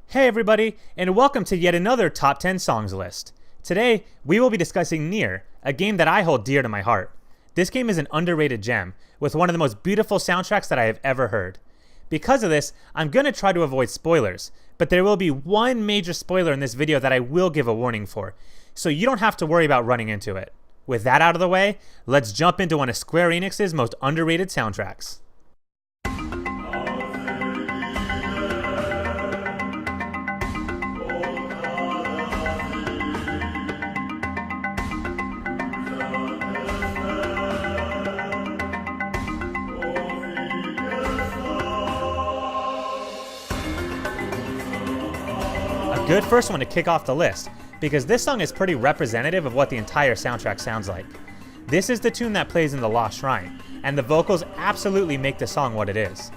Hey everybody, and welcome to yet another Top 10 Songs list. Today, we will be discussing NieR, a game that I hold dear to my heart. This game is an underrated gem, with one of the most beautiful soundtracks that I have ever heard. Because of this, I'm going to try to avoid spoilers, but there will be one major spoiler in this video that I will give a warning for, so you don't have to worry about running into it. With that out of the way, let's jump into one of Square Enix's most underrated soundtracks. Good first one to kick off the list, because this song is pretty representative of what the entire soundtrack sounds like. This is the tune that plays in the Lost Shrine, and the vocals absolutely make the song what it is.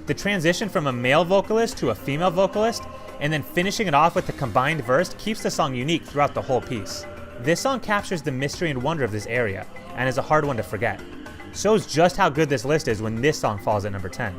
The transition from a male vocalist to a female vocalist, and then finishing it off with the combined verse keeps the song unique throughout the whole piece. This song captures the mystery and wonder of this area, and is a hard one to forget. Shows just how good this list is when this song falls at number 10.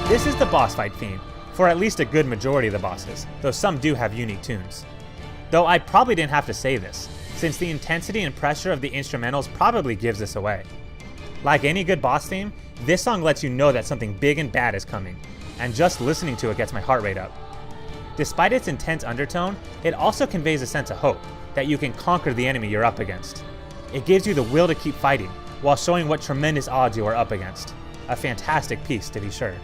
This is the boss fight theme, for at least a good majority of the bosses, though some do have unique tunes. Though I probably didn't have to say this, since the intensity and pressure of the instrumentals probably gives this away. Like any good boss theme, this song lets you know that something big and bad is coming, and just listening to it gets my heart rate up. Despite its intense undertone, it also conveys a sense of hope, that you can conquer the enemy you're up against. It gives you the will to keep fighting, while showing what tremendous odds you are up against. A fantastic piece, to be sure.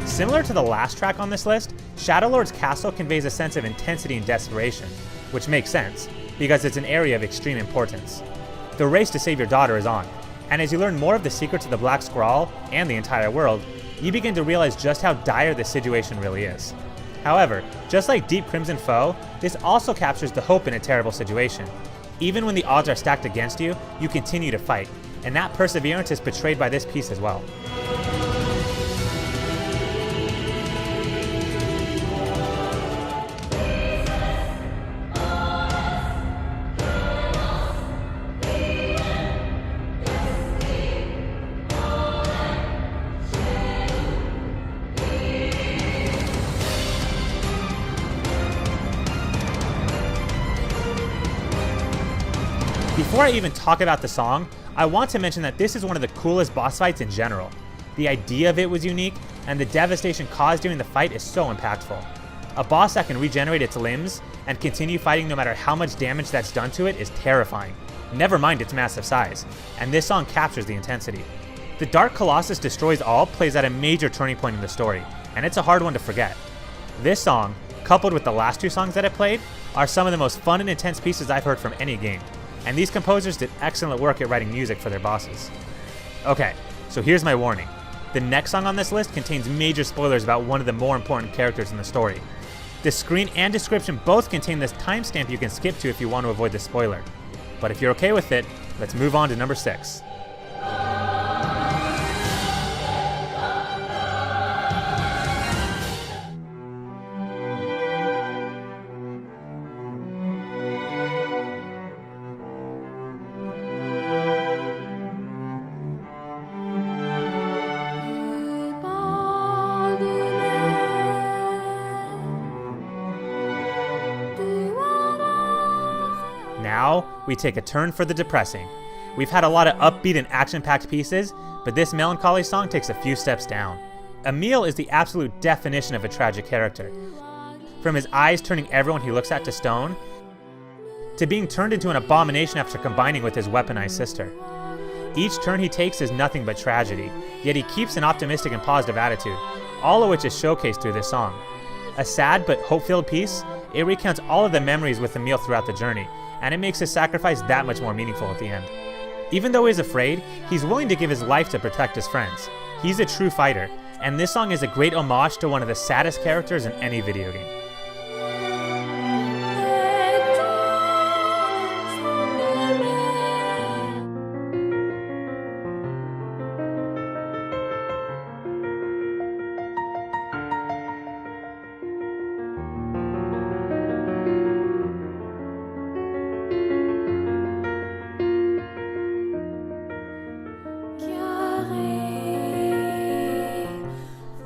Similar to the last track on this list, Shadow Lord's castle conveys a sense of intensity and desperation, which makes sense, because it's an area of extreme importance. The race to save your daughter is on, and as you learn more of the secrets of the Black Scrawl and the entire world, you begin to realize just how dire the situation really is. However, just like Deep Crimson Foe, this also captures the hope in a terrible situation. Even when the odds are stacked against you, you continue to fight, and that perseverance is portrayed by this piece as well. Before I even talk about the song, I want to mention that this is one of the coolest boss fights in general. The idea of it was unique, and the devastation caused during the fight is so impactful. A boss that can regenerate its limbs and continue fighting no matter how much damage that's done to it is terrifying, never mind its massive size, and this song captures the intensity. The Dark Colossus Destroys All plays at a major turning point in the story, and it's a hard one to forget. This song, coupled with the last two songs that I played, are some of the most fun and intense pieces I've heard from any game. And these composers did excellent work at writing music for their bosses. Okay, so here's my warning. The next song on this list contains major spoilers about one of the more important characters in the story. The screen and description both contain this timestamp you can skip to if you want to avoid the spoiler. But if you're okay with it, let's move on to number 6. Now, we take a turn for the depressing. We've had a lot of upbeat and action-packed pieces, but this melancholy song takes a few steps down. Emil is the absolute definition of a tragic character. From his eyes turning everyone he looks at to stone, to being turned into an abomination after combining with his weaponized sister. Each turn he takes is nothing but tragedy, yet he keeps an optimistic and positive attitude, all of which is showcased through this song. A sad but hope-filled piece, it recounts all of the memories with Emil throughout the journey, and it makes his sacrifice that much more meaningful at the end. Even though he's afraid, he's willing to give his life to protect his friends. He's a true fighter, and this song is a great homage to one of the saddest characters in any video game.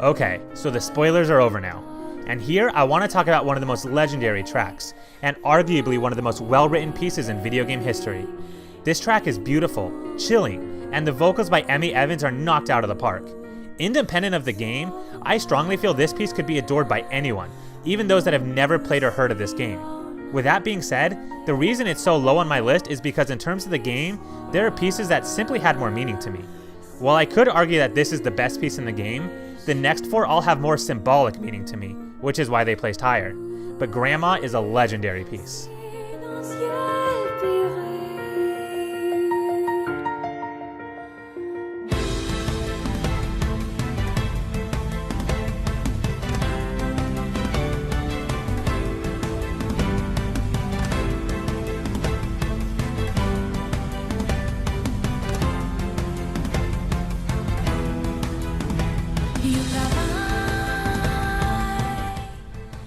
Okay, so the spoilers are over now. And here I want to talk about one of the most legendary tracks, and arguably one of the most well-written pieces in video game history. This track is beautiful, chilling, and the vocals by Emmy Evans are knocked out of the park. Independent of the game, I strongly feel this piece could be adored by anyone, even those that have never played or heard of this game. With that being said, the reason it's so low on my list is because in terms of the game, there are pieces that simply had more meaning to me. While I could argue that this is the best piece in the game, the next four all have more symbolic meaning to me, which is why they placed higher. But Grandma is a legendary piece.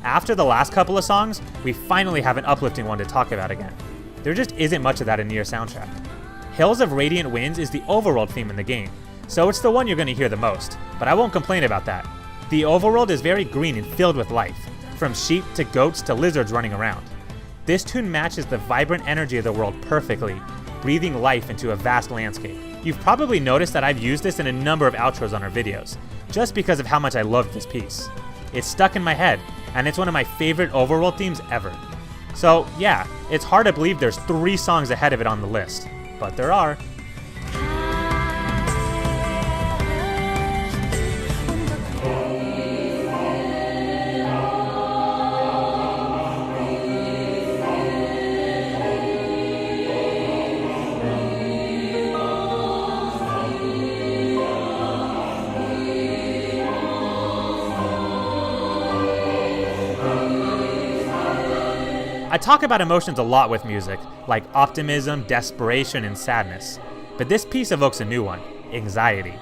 After the last couple of songs, we finally have an uplifting one to talk about again. There just isn't much of that in NieR soundtrack. Hills of Radiant Winds is the overworld theme in the game, so it's the one you're going to hear the most, but I won't complain about that. The overworld is very green and filled with life, from sheep to goats to lizards running around. This tune matches the vibrant energy of the world perfectly, breathing life into a vast landscape. You've probably noticed that I've used this in a number of outros on our videos, just because of how much I loved this piece. It's stuck in my head, and it's one of my favorite overworld themes ever. So yeah, it's hard to believe there's 3 songs ahead of it on the list, but there are. I talk about emotions a lot with music, like optimism, desperation, and sadness. But this piece evokes a new one, anxiety.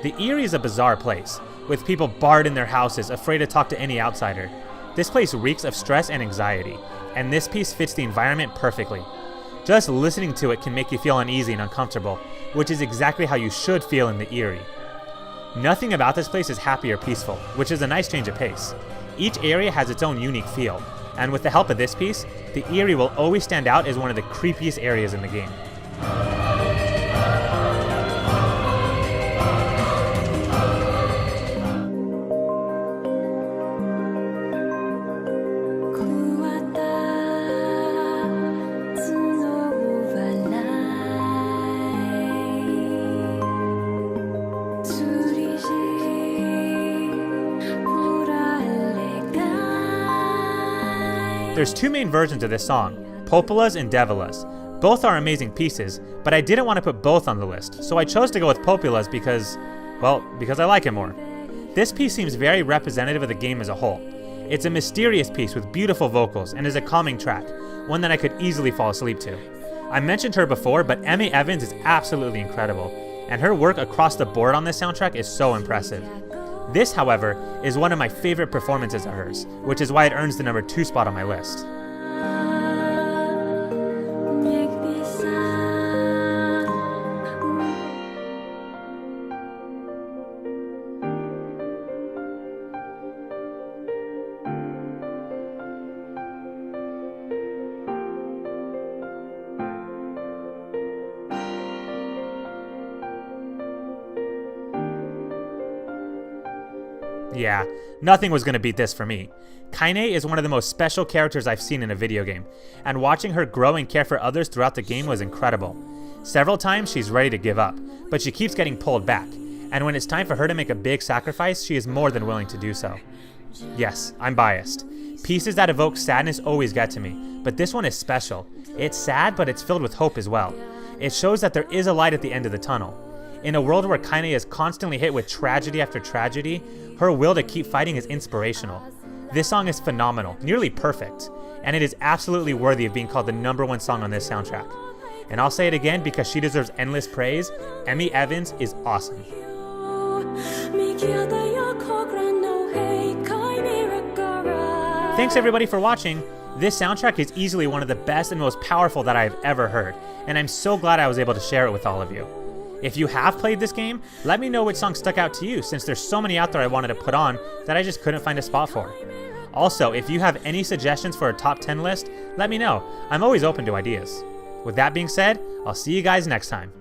The Eyrie is a bizarre place, with people barred in their houses, afraid to talk to any outsider. This place reeks of stress and anxiety, and this piece fits the environment perfectly. Just listening to it can make you feel uneasy and uncomfortable, which is exactly how you should feel in the Eyrie. Nothing about this place is happy or peaceful, which is a nice change of pace. Each area has its own unique feel, and with the help of this piece, the Eyrie will always stand out as one of the creepiest areas in the game. There's 2 main versions of this song, Popola's and Devola's. Both are amazing pieces, but I didn't want to put both on the list, so I chose to go with Popola's because I like it more. This piece seems very representative of the game as a whole. It's a mysterious piece with beautiful vocals and is a calming track, one that I could easily fall asleep to. I mentioned her before, but Emmy Evans is absolutely incredible, and her work across the board on this soundtrack is so impressive. This, however, is one of my favorite performances of hers, which is why it earns the number 2 spot on my list. Yeah, nothing was going to beat this for me. Kaine is one of the most special characters I've seen in a video game, and watching her grow and care for others throughout the game was incredible. Several times she's ready to give up, but she keeps getting pulled back, and when it's time for her to make a big sacrifice, she is more than willing to do so. Yes, I'm biased. Pieces that evoke sadness always get to me, but this one is special. It's sad, but it's filled with hope as well. It shows that there is a light at the end of the tunnel. In a world where Kaine is constantly hit with tragedy after tragedy, her will to keep fighting is inspirational. This song is phenomenal, nearly perfect, and it is absolutely worthy of being called the #1 song on this soundtrack. And I'll say it again because she deserves endless praise. Emmy Evans is awesome. Thanks everybody for watching. This soundtrack is easily one of the best and most powerful that I have ever heard, and I'm so glad I was able to share it with all of you. If you have played this game, let me know which song stuck out to you, since there's so many out there I wanted to put on that I just couldn't find a spot for. Also, if you have any suggestions for a top 10 list, let me know. I'm always open to ideas. With that being said, I'll see you guys next time.